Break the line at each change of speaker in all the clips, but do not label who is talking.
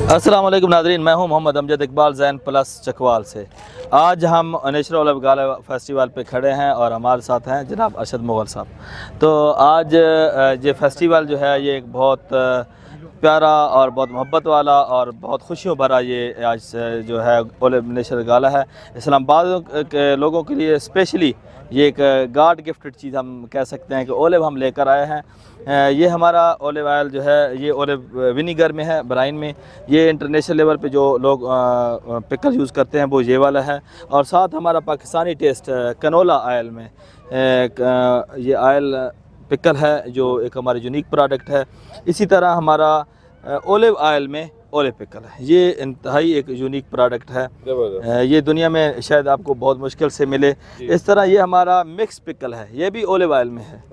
अस्सलाम वालेकुम नाज़रीन, मैं हूं मोहम्मद अमजद इकबाल ज़ैन प्लस चकवाल से। आज हम नेचुरल ओलिव गाला फेस्टिवल पे खड़े हैं और हमारे साथ हैं जनाब अरशद मुग़ल साहब। तो आज ये फेस्टिवल जो है ये एक बहुत प्यारा और बहुत मोहब्बत वाला और बहुत खुशियों भरा ये आज जो है ओलिव नेचुरल गाला है। इस्लामाबाद के लोगों के लिए स्पेशली ये एक गॉड गिफ्टेड चीज़ हम कह सकते हैं कि ओलिव हम लेकर आए हैं। ये हमारा ओलिव ऑयल जो है ये ओलिव विनीगर में है, ब्राइन में। ये इंटरनेशनल लेवल पे जो लोग पिकल यूज़ करते हैं वो ये वाला है। और साथ हमारा पाकिस्तानी टेस्ट कनोला ऑयल में ये ऑयल पिकल है जो एक हमारी यूनिक प्रोडक्ट है। इसी तरह हमारा ओलिव ऑयल में ओलिव पिकल है, ये इंतहाई एक यूनिक प्रोडक्ट है। ये दुनिया में शायद आपको बहुत मुश्किल से मिले। इस तरह ये हमारा मिक्स पिकल है, ये भी ओलिव ऑयल में है।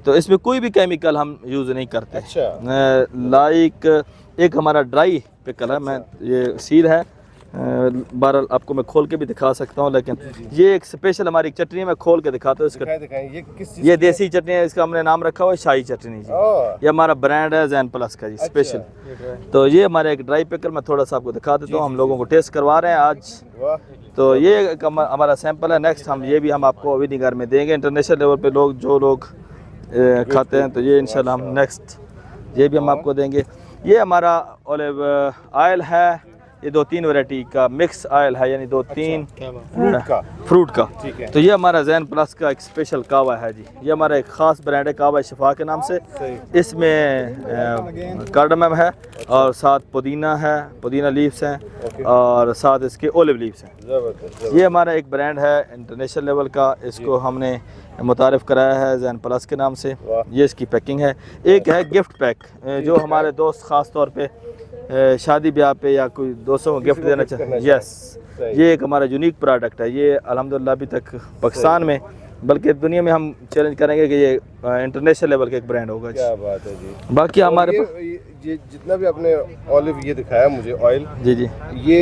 तो इसमें कोई भी केमिकल हम यूज़ नहीं करते। लाइक एक हमारा ड्राई पिकल है, मैं ये सील है, बहरहाल आपको मैं खोल के भी दिखा सकता हूँ, लेकिन ये एक स्पेशल हमारी चटनी मैं खोल के दिखाता हूँ। इसका ये देसी चटनी है, इसका हमने नाम रखा हुआ है शाही चटनी जी। ये हमारा ब्रांड है ज़ैन प्लस का जी, स्पेशल। तो ये हमारा एक ड्राई पिकल मैं थोड़ा सा आपको दिखा देता हूँ। हम लोगों को टेस्ट करवा रहे हैं आज। तो ये हमारा सैंपल है। नेक्स्ट हम ये भी हम आपको विनीगर में देंगे। इंटरनेशनल लेवल पे लोग जो लोग खाते हैं तो ये इंशाल्लाह हम नेक्स्ट ये भी हम आपको देंगे। ये हमारा ओलिव ऑयल है, ये 2-3 वैरायटी का मिक्स ऑयल है, यानी 2-3 फ्रूट का। तो ये हमारा ज़ैन प्लस का एक स्पेशल कावा है जी। ये हमारा एक ख़ास ब्रांड है कावा शिफा के नाम से। इसमें कार्डमम है और साथ पुदीना है, पुदीना लीव्स हैं और साथ इसके ओलिव लीव्स हैं। ये हमारा एक ब्रांड है इंटरनेशनल लेवल का, इसको हमने मुतारिफ़ कराया है ज़ैन प्लस के नाम से। ये इसकी पैकिंग है। एक है गिफ्ट पैक, जो हमारे दोस्त ख़ास तौर पे शादी ब्याह पे या कोई दोस्तों को गिफ्ट देना चाहते हैं। यस, ये एक हमारा यूनिक प्रोडक्ट है। ये अल्हम्दुलिल्लाह अभी तक पाकिस्तान में बल्कि दुनिया में हम चैलेंज करेंगे कि ये इंटरनेशनल लेवल का एक ब्रांड होगा। क्या बात है जी। बाकी हमारे
ये जितना भी आपने ऑलिव ये दिखाया मुझे ऑयल
जी जी,
ये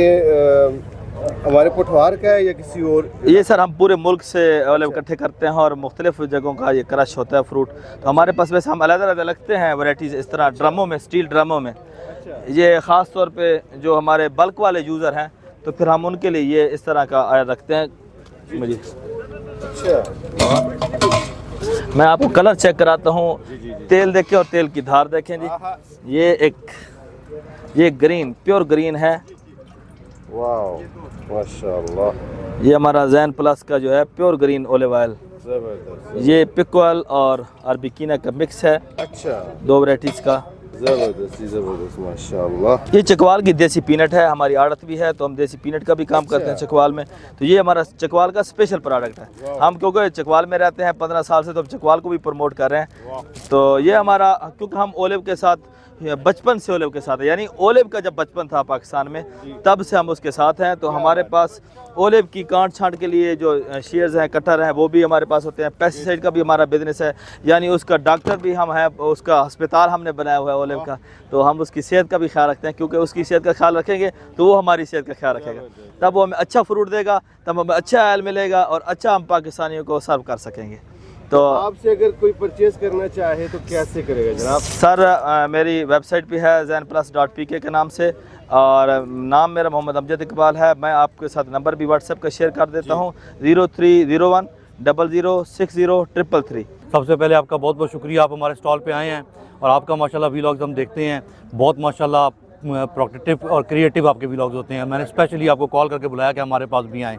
हमारे पुठवार का है या किसी और?
ये सर हम पूरे मुल्क से ऑलिव इकट्ठे करते हैं और मुख्तलिफ जगहों का ये क्रश होता है फ्रूट। तो हमारे पास वैसे हम अलग-अलग रखते हैं वैराइटीज़ इस तरह ड्रमों में, स्टील ड्रमों में। ये ख़ास तौर पे जो हमारे बल्क वाले यूज़र हैं तो फिर हम उनके लिए ये इस तरह का आयल रखते हैं। मुझे मैं आपको कलर चेक कराता हूँ, तेल देखें और तेल की धार देखें जी। ये ग्रीन, प्योर ग्रीन है।
वाओ माशाल्लाह।
ये हमारा ज़ैन प्लस का जो है प्योर ग्रीन ओलिव ऑयल। ये पिकल और अरबिकीना का मिक्स है।
अच्छा,
2 वैराइटीज़ का।
ज़बरदस्त माशाल्लाह।
ये चकवाल की देसी पीनट है, हमारी आड़त भी है तो हम देसी पीनट का भी काम करते हैं चकवाल में। तो ये हमारा चकवाल का स्पेशल प्रोडक्ट है। हम क्योंकि चकवाल में रहते हैं 15 साल से, तो हम चकवाल को भी प्रमोट कर रहे हैं। तो ये हमारा, क्योंकि हम ओलिव के साथ बचपन से ओलिव के साथ है, यानी ओलिव का जब बचपन था पाकिस्तान में तब से हम उसके साथ हैं। तो हमारे पास ओलिव की काट छांट के लिए जो शेयर्स हैं, कटर हैं, वो भी हमारे पास होते हैं। पेस्टिसाइड का भी हमारा बिजनेस है, यानी उसका डॉक्टर भी हम हैं, उसका अस्पताल हमने बनाया हुआ है ओलिव का। तो हम उसकी सेहत का भी ख्याल रखते हैं, क्योंकि उसकी सेहत का ख्याल रखेंगे तो वो हमारी सेहत का ख्याल रखेगा। तब वो हमें अच्छा फ्रूट देगा, तब हमें अच्छा ऑयल मिलेगा और अच्छा हम पाकिस्तानियों को सर्व कर सकेंगे। तो
आपसे अगर कोई परचेज करना चाहे तो कैसे करेगा जनाब?
सर मेरी वेबसाइट भी है ज़ैनप्लस.pk के नाम से, और नाम मेरा मोहम्मद अमजद इकबाल है। मैं आपके साथ नंबर भी व्हाट्सएप का शेयर कर देता हूँ, 0301 0060
सबसे पहले आपका बहुत बहुत शुक्रिया, आप हमारे स्टॉल पे आए हैं और आपका माशाल्लाह वीलॉग्स हम देखते हैं, बहुत माशाल्लाह प्रोडक्टिव और क्रिएटिव आपके व्लॉग्स होते हैं। मैंने स्पेशली आपको कॉल करके बुलाया कि हमारे पास भी आएँ,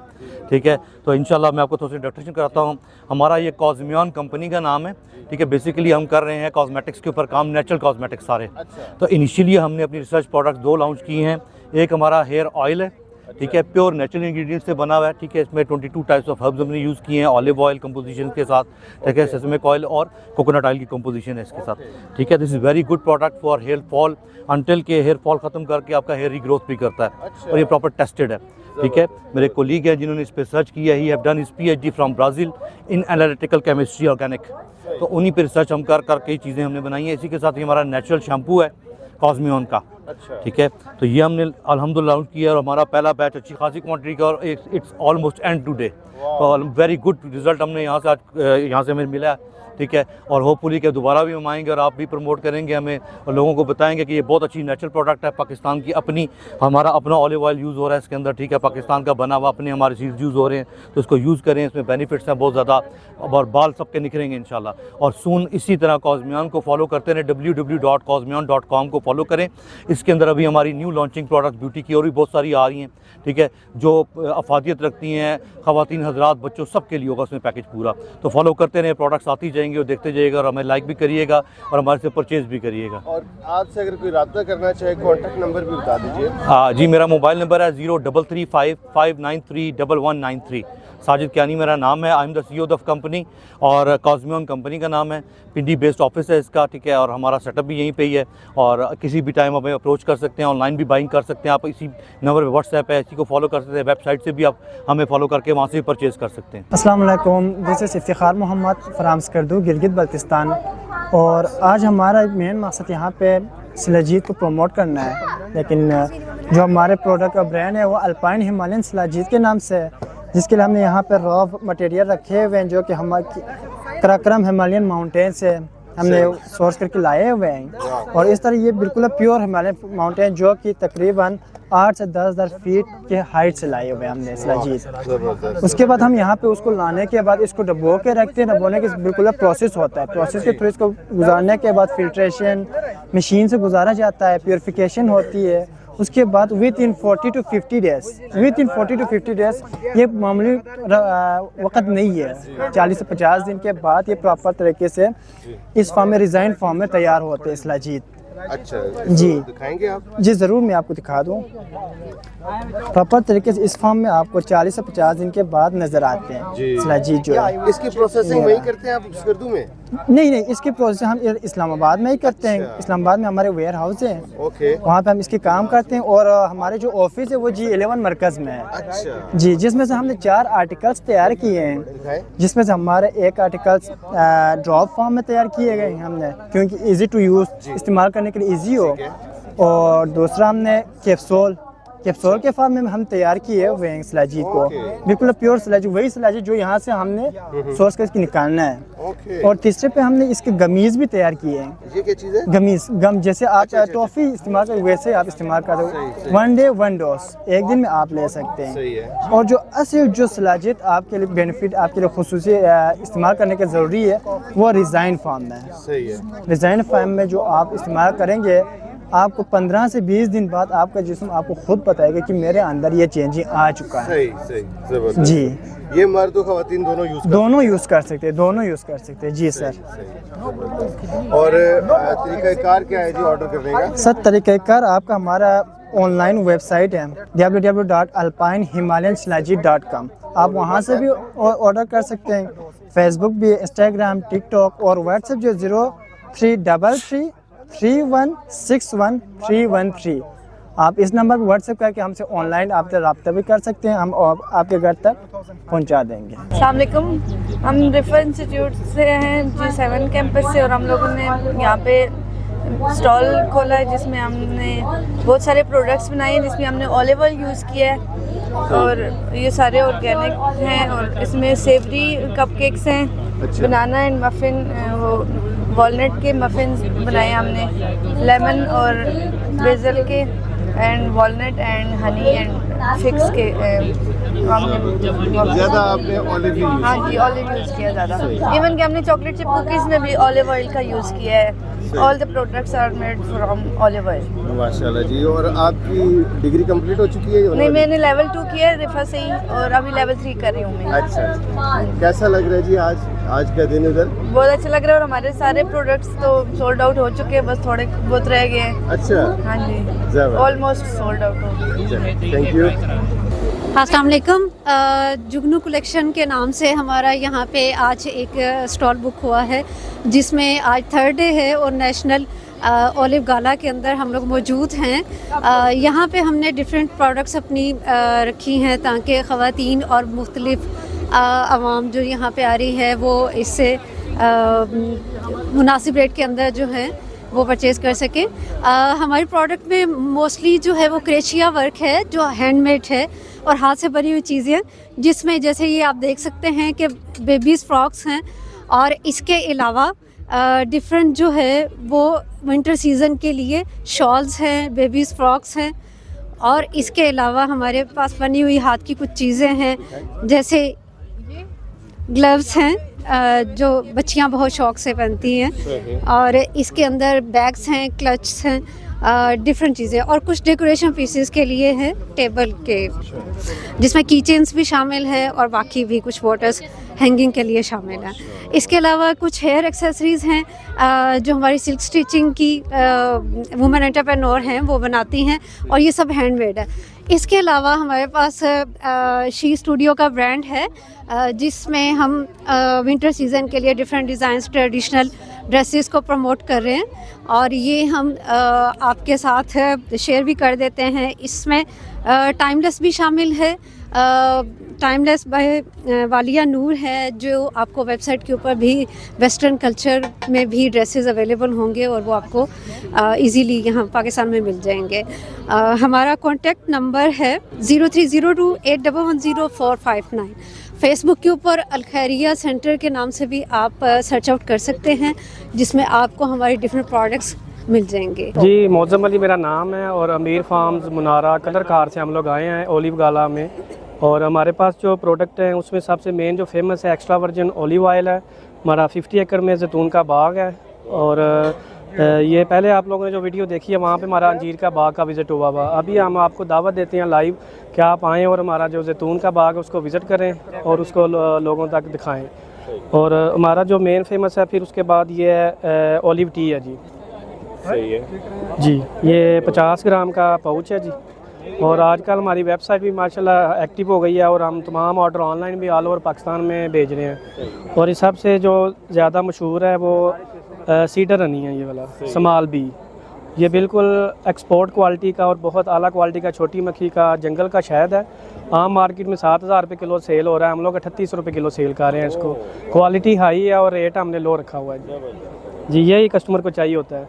ठीक है। तो इंशाल्लाह मैं आपको थोड़ा सा इंट्रोडक्शन कराता हूँ। हमारा ये कॉस्मियन कंपनी का नाम है, ठीक है। बेसिकली हम कर रहे हैं कॉस्मेटिक्स के ऊपर काम, नेचुरल कॉस्मेटिक्स सारे। तो इनिशियली हमने अपनी रिसर्च प्रोडक्ट्स 2 लॉन्च किए हैं। एक हमारा हेयर ऑयल है, ठीक है, प्योर नेचुरल इंग्रेडिएंट्स से बना हुआ है, ठीक है। इसमें 22 टाइप्स ऑफ हर्ब्स हमने यूज़ किए हैं ऑलिव ऑयल कंपोजिशन के साथ, ठीक है। सेसमिक ऑयल और कोकोनट ऑयल की कंपोजिशन है इसके साथ, ठीक है। This is very good product for hair fall, until के हेयर फॉल ख़त्म करके आपका हेयर रीग्रोथ भी करता है। और ये प्रॉपर टेस्टेड है, ठीक है। मेरे कोलीग हैं जिन्होंने इस पर सर्च किया, he have done his PhD from Brazil in analytical chemistry organic. तो उन्हीं पर रिसर्च हम कर कई चीज़ें हमने बनाई हैं। इसी के साथ ही हमारा नेचुरल शैम्पू है कॉस्मियन का, ठीक है। तो ये हमने अल्हम्दुलिल्लाह लॉन्च किया और हमारा पहला बैच अच्छी खासी क्वांटिटी का और it's almost and today. तो वेरी गुड रिजल्ट हमने यहाँ से हमें मिला है। ठीक है। और होपफुली कि दोबारा भी हम आएंगे और आप भी प्रमोट करेंगे हमें और लोगों को बताएंगे कि ये बहुत अच्छी नेचुरल प्रोडक्ट है, पाकिस्तान की अपनी, हमारा अपना ऑलिव ऑयल यूज़ हो रहा है इसके अंदर, ठीक है, पाकिस्तान का बना हुआ, अपने हमारे सीड्स यूज़ हो रहे हैं, तो इसको यूज़ करें, इसमें बेनिफिट्स हैं बहुत ज़्यादा और बाल सबके निखरेंगे इंशाल्लाह। और सून इसी तरह कॉस्मियन को फॉलो करते रहें, www.cosmion.com को फॉलो करें। इसके अंदर अभी हमारी न्यू लॉन्चिंग प्रोडक्ट ब्यूटी की और भी बहुत सारी आ रही हैं, ठीक है, जो अफादियत रखती हैं, ख़वातीन हज़रात बच्चों सबके लिए होगा उसमें पैकेज पूरा। तो फॉलो करते रहें, प्रोडक्ट्स आती जाएंगे और देखते जाइएगा और हमें लाइक भी करिएगा और हमारे से परचेज़ भी करिएगा।
और आपसे अगर कोई रब्ता करना चाहे कॉन्टैक्ट नंबर भी बता दीजिए।
हाँ जी, मेरा मोबाइल नंबर है 0335593193। साजिद कियानी मेरा नाम है, I am the CEO of company और कॉस्मियन कंपनी का नाम है, पिंडी बेस्ड ऑफिस है इसका, ठीक है, और हमारा सेटअप भी यहीं पे ही है और किसी भी टाइम हमें अप्रोच कर सकते हैं, ऑनलाइन भी बाइंग कर सकते हैं आप, इसी नंबर पे व्हाट्सएप है, इसी को फॉलो कर सकते हैं, वेबसाइट से भी आप हमें फॉलो करके वहाँ से भी परचेज़ कर सकते हैं।
अस्सलाम वालेकुम, this is Iftikhar Mohammad from Skardu, Gilgit Baltistan. और आज हमारा मेन मकसद यहाँ पे सिलाजीत को प्रमोट करना है, लेकिन जो हमारे प्रोडक्ट का ब्रांड है वो अल्पाइन हिमालयन सिलाजीत के नाम से है, जिसके लिए हमने यहाँ पे रॉ मटेरियल रखे हुए हैं जो कि हमारे कराक्रम हिमालयन माउंटेन से हमने सोर्स करके लाए हुए हैं। और इस तरह ये बिल्कुल प्योर हिमालयन माउंटेन जो कि तकरीबन 8 से 10,000 फीट के हाइट से लाए हुए हैं हमने सिलाजीत। उसके बाद हम यहाँ पे उसको लाने के बाद इसको डबो के रखते हैं, डबोने के बिल्कुल प्रोसेस होता है, प्रोसेस के थ्रू इसको गुजारने के बाद फिल्ट्रेशन मशीन से गुजारा जाता है, प्योरिफिकेशन होती है। उसके बाद विद इन 40 to 50 डेज़ ये मामूली वक्त नहीं है, 40 से 50 दिन के बाद ये प्रॉपर तरीके से इस फॉर्म में रिज़ाइन फॉर्म में तैयार होते हैं सिलाजीत।
अच्छा
जी
दिखाएंगे आप?
जी ज़रूर, मैं आपको दिखा दूँ। प्रॉपर तरीके से इस फॉर्म में आपको 40 से 50 दिन के बाद नज़र आते हैं सिलाजीत जो है।
इसकी प्रोसेसिंग वही करते हैं आप स्कर्दू में?
नहीं, इसकी प्रोसेस हम इस्लामाबाद में ही करते हैं। इस्लामाबाद में हमारे वेयर हाउस है,
ओके,
वहाँ पे हम इसके काम करते हैं। और हमारे जो ऑफिस है वो G11 मरकज़ में है।
अच्छा
जी, जिसमें से हमने 4 आर्टिकल्स तैयार किए हैं,
दिखाएं।
जिसमें से हमारे एक आर्टिकल्स ड्रॉप फॉर्म में तैयार किए गए हैं हमने, क्योंकि इजी टू यूज़, इस्तेमाल करने के लिए इजी हो। और दूसरा हमने कैप्सूल के फॉर्म में हम तैयार किए हुए हैं सिलाजीत को, बिल्कुल प्योर सिलाजीत, वही सिलाजीत जो यहाँ से हमने सोर्स करके निकालना है। और तीसरे पे हमने इसके गमीज भी तैयार किए हैं।
ये क्या चीज़ है?
गम जैसे आप टॉफ़ी इस्तेमाल कर वैसे आप इस्तेमाल कर रहे हो, 1 डे 1 डोज, एक दिन में आप ले सकते हैं।
सही है।
और जो असली जो सिलाजीत आपके लिए बेनिफिट, आपके लिए खुसूसी इस्तेमाल करने के ज़रूरी है वो रिज़ाइन फॉर्म में है।
सही है।
रिज़ाइन फॉर्म में जो आप इस्तेमाल करेंगे, आपको 15 से 20 दिन बाद आपका जिस्म आपको खुद बताएगा कि मेरे अंदर ये चेंजिंग आ चुका है।
सही जबरदस्त।
जी,
ये मर्द और ख़वातीन दोनों यूज़
कर सकते हैं। जी सर।
और तरीक़ाकार क्या है जी ऑर्डर करने का?
सर तरीक़ाकार आपका हमारा ऑनलाइन वेबसाइट है www.alpinehimalayanisilajit.com, आप वहाँ से भी ऑर्डर कर सकते हैं। फेसबुक भी, इंस्टाग्राम, टिकटॉक और व्हाट्सएप जो 0333316113 आप इस नंबर पर व्हाट्सएप करके हमसे ऑनलाइन आपसे रब्ता भी कर सकते हैं, हम आपके घर तक पहुंचा देंगे।
अस्सलाम वालेकुम, हम रिफर इंस्टीट्यूट से हैं, G7 कैंपस से, और हम लोगों ने यहाँ पे स्टॉल खोला है जिसमें हमने बहुत सारे प्रोडक्ट्स बनाए हैं, जिसमें हमने ऑलिव ऑयल यूज़ किया है और ये सारे ऑर्गेनिक हैं। और इसमें सेवरी कपकेक्स हैं, बनाना एंड मफ़िन, वो वॉलनट के मफ़िन्स बनाए हमने, लेमन और बेज़ल के, and walnut and honey and fix के
ज़्यादा आपने ऑलिव यूज़?
हाँ जी, ऑलिव यूज़ किया ज़्यादा। इवन कि हमने चॉकलेट चिप कुकीज़ में भी ऑलिव ऑयल का यूज़ किया है। All the products are made from olive oil.
माशाल्लाह जी। और आपकी डिग्री कंप्लीट हो चुकी है?
नहीं, मैंने लेवल 2 किया है रिफा से ही, और अभी लेवल 3 कर रही हूँ मैं।
अच्छा, कैसा लग रहा है जी आज का दिन उधर?
बहुत अच्छा लग रहा है, और हमारे सारे प्रोडक्ट्स तो सोल्ड आउट हो चुके हैं, बस थोड़े बहुत रह गए हैं।
अच्छा,
हाँ जी, ऑलमोस्ट सोल्ड आउट हो गए।
Thank you.
अस्सलाम वालेकुम, जुगनू कलेक्शन के नाम से हमारा यहाँ पे आज एक स्टॉल बुक हुआ है, जिसमें आज 3rd डे है और नेशनल ओलिव गाला के अंदर हम लोग मौजूद हैं। यहाँ पे हमने डिफरेंट प्रोडक्ट्स अपनी रखी हैं ताकि ख़वातीन और मुख्तलिफ आवाम जो यहाँ पे आ रही है वो इससे मुनासिब रेट के अंदर जो है वो परचेज़ कर सकें। हमारी प्रोडक्ट में मोस्टली जो है वो क्रेशिया वर्क है, जो हैंडमेड है और हाथ से बनी हुई चीज़ें, जिसमें जैसे ये आप देख सकते हैं कि बेबीज़ फ्रॉक्स हैं और इसके अलावा डिफरेंट जो है वो विंटर सीज़न के लिए शॉल्स हैं, बेबीज़ फ्रॉक्स हैं, और इसके अलावा हमारे पास बनी हुई हाथ की कुछ चीज़ें हैं, जैसे ग्लव्स हैं जो बच्चियां बहुत शौक से पहनती हैं, और इसके अंदर बैग्स हैं, क्लच हैं, डिफरेंट चीज़ें, और कुछ डेकोरेशन पीसेस के लिए हैं टेबल के, जिसमें की चेन्स भी शामिल है और बाकी भी कुछ वाटर्स हैंगिंग के लिए शामिल हैं। इसके अलावा कुछ हेयर एक्सेसरीज़ हैं जो हमारी सिल्क स्टिचिंग की वुमेन एंटरप्रेन्योर हैं वो बनाती हैं, और ये सब हैंडमेड है। इसके अलावा हमारे पास शी स्टूडियो का ब्रांड है जिसमें हम विंटर सीज़न के लिए डिफरेंट डिज़ाइंस ट्रेडिशनल ड्रेसेस को प्रमोट कर रहे हैं, और ये हम आपके साथ शेयर भी कर देते हैं। इसमें टाइमलेस भी शामिल है, टाइमलेस बाय वालिया नूर है, जो आपको वेबसाइट के ऊपर भी वेस्टर्न कल्चर में भी ड्रेसेस अवेलेबल होंगे और वो आपको इजीली यहाँ पाकिस्तान में मिल जाएंगे। हमारा कॉन्टैक्ट नंबर है 030281100459। फेसबुक के ऊपर अलखैरिया सेंटर के नाम से भी आप सर्च आउट कर सकते हैं, जिसमें आपको हमारी डिफरेंट प्रोडक्ट्स मिल जाएंगे।
जी, मौज़म अली मेरा नाम है और अमीर फार्म्स मुनारा कलर कार से हम लोग आए हैं ओलिव गाला में, और हमारे पास जो प्रोडक्ट हैं उसमें सबसे मेन जो फेमस है एक्स्ट्रा वर्जिन ओलिव ऑयल है। हमारा 50 एकड़ में जैतून का बाग है, और ये पहले आप लोगों ने जो वीडियो देखी है वहाँ पे हमारा अंजीर का बाग का विज़िट हुआ हुआ। अभी हम आपको दावत देते हैं लाइव कि आप आएँ और हमारा जो जैतून का बाग है उसको विज़िट करें और उसको लोगों तक दिखाएं। और हमारा जो मेन फेमस है फिर उसके बाद ये है ओलिव टी है जी।
सही है
जी, ये 50 ग्राम का पाउच है जी, और आजकल हमारी वेबसाइट भी माशाल्लाह एक्टिव हो गई है और हम तमाम ऑर्डर ऑनलाइन भी ऑल ओवर पाकिस्तान में भेज रहे हैं। और इस सबसे जो ज़्यादा मशहूर है वो सीडर हनी है, ये वाला समाल बी। ये बिल्कुल एक्सपोर्ट क्वालिटी का और बहुत आला क्वालिटी का छोटी मक्खी का जंगल का शहद है। आम मार्केट में 7,000 रुपये किलो सेल हो रहा है, हम लोग 38 रुपये किलो सेल कर रहे हैं इसको। क्वालिटी हाई है और रेट हमने लो रखा हुआ है जी, यही कस्टमर को चाहिए होता है।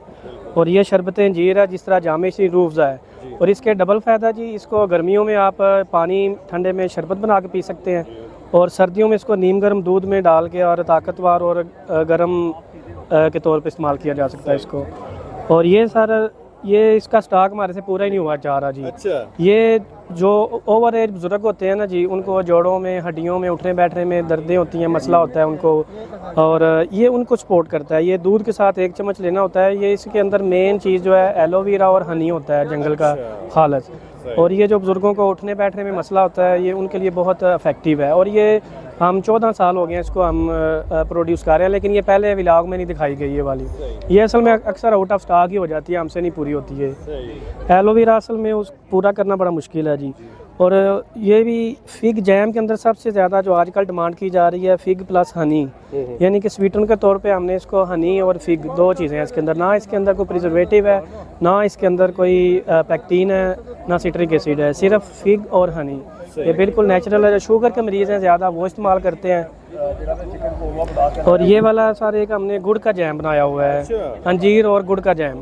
और ये शरबत अंजीर है जिस तरह जामे सी रूह है, और इसके डबल फ़ायदा जी, इसको गर्मियों में आप पानी ठंडे में शरबत बना के पी सकते हैं, और सर्दियों में इसको नीम गर्म दूध में डाल के और ताकतवर और गर्म के तौर पे इस्तेमाल किया जा सकता है इसको। और ये सर ये इसका स्टॉक हमारे से पूरा ही नहीं हुआ जा रहा जी।
अच्छा,
ये जो ओवर एज बुजुर्ग होते हैं ना जी, उनको जोड़ों में हड्डियों में उठने बैठने में दर्दें होती हैं, मसला होता है उनको, और ये उनको सपोर्ट करता है। ये दूध के साथ 1 चम्मच लेना होता है। ये इसके अंदर मेन चीज़ जो है एलोवेरा और हनी होता है जंगल का खालस, और ये जो बुज़ुर्गों को उठने बैठने में मसला होता है ये उनके लिए बहुत इफ़ेक्टिव है। और ये हम 14 साल हो गए हैं इसको हम प्रोड्यूस कर रहे हैं, लेकिन ये पहले व्लॉग में नहीं दिखाई गई ये वाली। ये असल में अक्सर आउट ऑफ स्टॉक ही हो जाती है, हमसे नहीं पूरी होती है। एलोवेरा असल में उस पूरा करना बड़ा मुश्किल है जी। और ये भी फिग जैम के अंदर सबसे ज़्यादा जो आजकल डिमांड की जा रही है फिग प्लस हनी, यानी कि स्वीटन के तौर पे हमने इसको हनी और फिग 2 चीज़ें हैं इसके अंदर। ना इसके अंदर कोई प्रिजर्वेटिव है, ना इसके अंदर कोई पैक्टीन है, ना सिट्रिक एसिड है, सिर्फ फिग और हनी। ये बिल्कुल नेचुरल है। जो शुगर के मरीज़ हैं ज़्यादा वो इस्तेमाल करते हैं। और ये वाला सर एक हमने गुड़ का जैम बनाया हुआ है, अंजीर और गुड़ का जैम।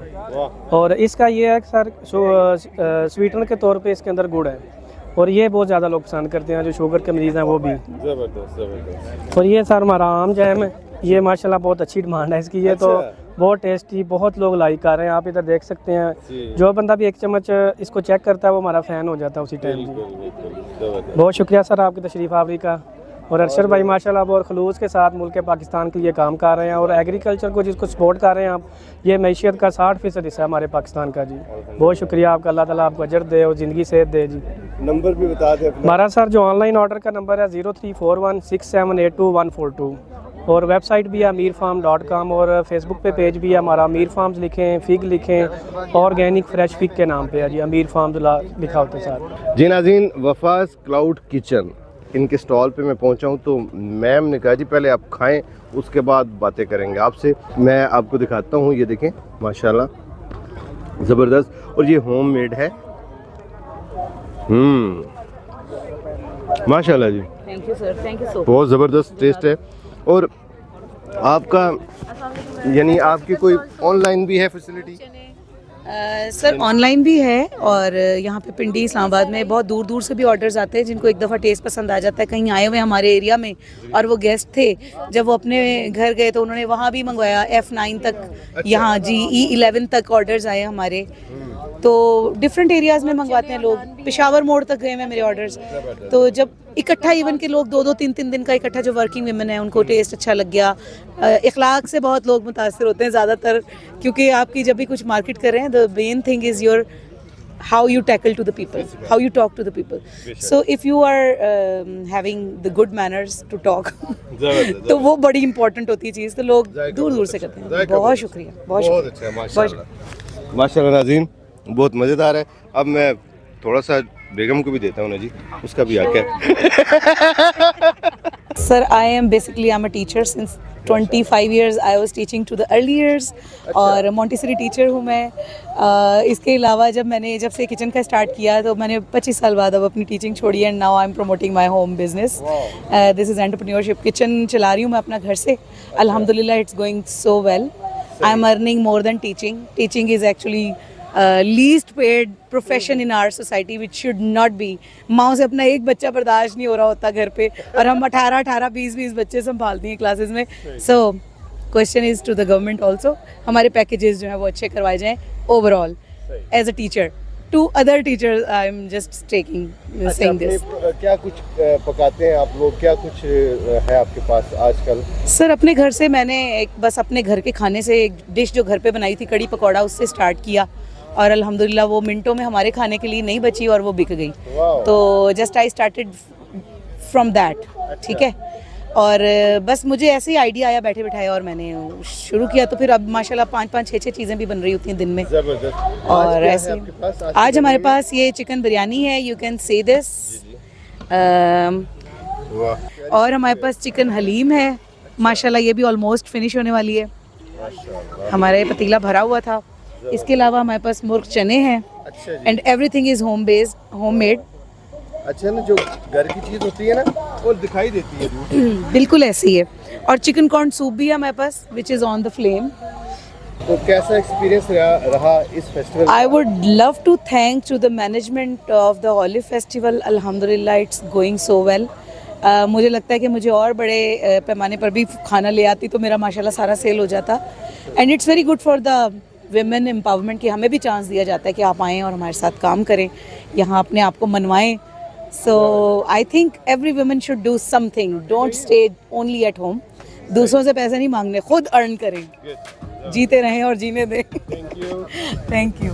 और इसका ये है कि सर स्वीटनर के तौर पे इसके अंदर गुड़ है, और ये बहुत ज़्यादा लोग पसंद करते हैं जो शुगर के मरीज़ हैं वो भी।
जबरदस्त।
और ये सर हमारा आम जैम है, ये माशाल्लाह बहुत अच्छी डिमांड है इसकी। ये तो बहुत टेस्टी, बहुत लोग लाइक कर रहे हैं, आप इधर देख सकते हैं। जो बंदा भी 1 चम्मच इसको चेक करता है वो हमारा फ़ैन हो जाता है उसी टाइम। बहुत शुक्रिया सर आपकी तशरीफ़ आवरी का। और अरशद भाई माशाल्लाह बहुत खलूस के साथ मुल्क पाकिस्तान के लिए काम कर रहे हैं, और एग्रीकल्चर को जिसको सपोर्ट कर रहे हैं आप, ये मैशियत का 60% हिस्सा है हमारे पाकिस्तान का जी। बहुत शुक्रिया आपका, अल्लाह ताला आपको अजर दे और ज़िंदगी सेहत दे जी।
नंबर भी बता दें अपना।
हमारा सर जो ऑनलाइन ऑर्डर का नंबर है 034167824142, और वेबसाइट भी है amirfarm.com, और फेसबुक पे पेज भी है हमारा अमीर फार्म्स लिखें, फिग लिखें, ऑर्गेनिक फ्रेश फिग के नाम पे है जी, अमीर फार्म्स लिखा होता है सर।
जी नाज़रीन, वफाज क्लाउड किचन इनके स्टॉल पे मैं पहुंचा हूं, तो मैम ने कहा जी पहले आप खाएं उसके बाद बातें करेंगे आपसे। मैं आपको दिखाता हूं, ये देखें माशाल्लाह ज़बरदस्त, और ये होम मेड है। माशाल्लाह जी,
thank you sir, thank you so.
बहुत ज़बरदस्त टेस्ट है। और आपका यानी आपकी कोई ऑनलाइन भी है फैसिलिटी?
सर ऑनलाइन भी है और यहाँ पे पिंडी इस्लामाबाद में बहुत दूर दूर से भी ऑर्डर्स आते हैं जिनको एक दफ़ा टेस्ट पसंद आ जाता है। कहीं आए हुए हमारे एरिया में और वो गेस्ट थे, जब वो अपने घर गए तो उन्होंने वहाँ भी मंगवाया। F9 तक यहाँ जी E11 तक ऑर्डर्स आए हमारे, तो डिफरेंट एरियाज़ में मंगवाते हैं लोग। पेशावर मोड़ तक गए हैं मेरे ऑर्डर्स। तो जब इकट्ठा इवन के लोग 2-2 3-3 दिन का इकट्ठा जो वर्किंग विमेन है उनको टेस्ट अच्छा लग गया। इखलाक से बहुत लोग मुतासर होते हैं ज़्यादातर, क्योंकि आपकी जब भी कुछ मार्केट कर रहे हैं the main thing is your how you tackle to the people, how you talk to the people. So if you are having the good manners to talk तो वो बड़ी इंपॉर्टेंट होती है चीज़, तो लोग दूर दूर से करते हैं। बहुत शुक्रिया, बहुत शुक्रिया।
अच्छा, माशाल्लाह माशाल्लाह नाज़रीन, बहुत मज़ेदार है। अब मैं थोड़ा सा बेगम को भी देता हूँ ना जी, उसका भी आके।
Sir, I am basically I'm a teacher since 25 years. I was teaching to the early years और Montessori teacher हूँ मैं। इसके अलावा जब से किचन का स्टार्ट किया तो मैंने 25 साल बाद अब अपनी टीचिंग छोड़ी है। And now I am promoting my home business. This is entrepreneurship. Kitchen चला रही हूँ मैं अपना घर से, अल्हम्दुलिल्लाह it's going so well. I am earning more than teaching. Teaching is actually least paid profession in our society which should not be. माओ से अपना एक बच्चा बर्दाश्त नहीं हो रहा होता घर पे, और हम 18-18, 20-20 बच्चे संभालती हैं क्लासेस में। So question is to the government also, हमारे पैकेजेस जो हैं वो अच्छे करवाए जाएँ overall as a teacher. To other teachers I am just taking saying this.
क्या कुछ पकाते हैं आप लोग, क्या कुछ है आपके पास आजकल?
सर अपने घर से मैंने बस अपने घर के खाने से एक डिश जो घर पे बनाई थी, कड़ी पकौड़ा, उससे स्टार्ट किया और अल्हम्दुलिल्लाह वो मिनटों में हमारे खाने के लिए नहीं बची और वो बिक गई। तो just I started from that, ठीक है। और बस मुझे ऐसे ही आइडिया आया बैठे बैठाए और मैंने शुरू किया। तो फिर अब माशाल्लाह 5-5, 6-6 चीज़ें भी बन रही होती हैं दिन में। और ऐसे आज हमारे पास ये चिकन बिरयानी है, यू कैन से दिस। और हमारे पास चिकन हलीम है माशाल्लाह, ये भी ऑलमोस्ट फिनिश होने वाली है। हमारे पतीला भरा हुआ था। इसके अलावा हमारे पास मुर्ग चने हैं and everything is home based, homemade.
अच्छा ना, जो घर की चीज़ होती है ना वो दिखाई देती है।
बिल्कुल ऐसी है। और चिकन कॉर्न सूप भी है हमारे पास which is on the flame.
तो कैसा एक्सपीरियंस रहा इस festival?
I would love to thank to the management of the Olive Festival. Alhamdulillah, it's going so well. मुझे लगता है कि मुझे और बड़े पैमाने पर भी खाना ले आती तो मेरा माशाल्लाह सारा सेल हो जाता। And it's very good for the women empowerment कि हमें भी चांस दिया जाता है कि आप आएँ और हमारे साथ काम करें, यहाँ अपने आप को मनवाएं। So I think every women should do something, don't stay only at home. दूसरों से पैसे नहीं मांगने, खुद अर्न करें, जीते रहें और जीने दें। Thank you.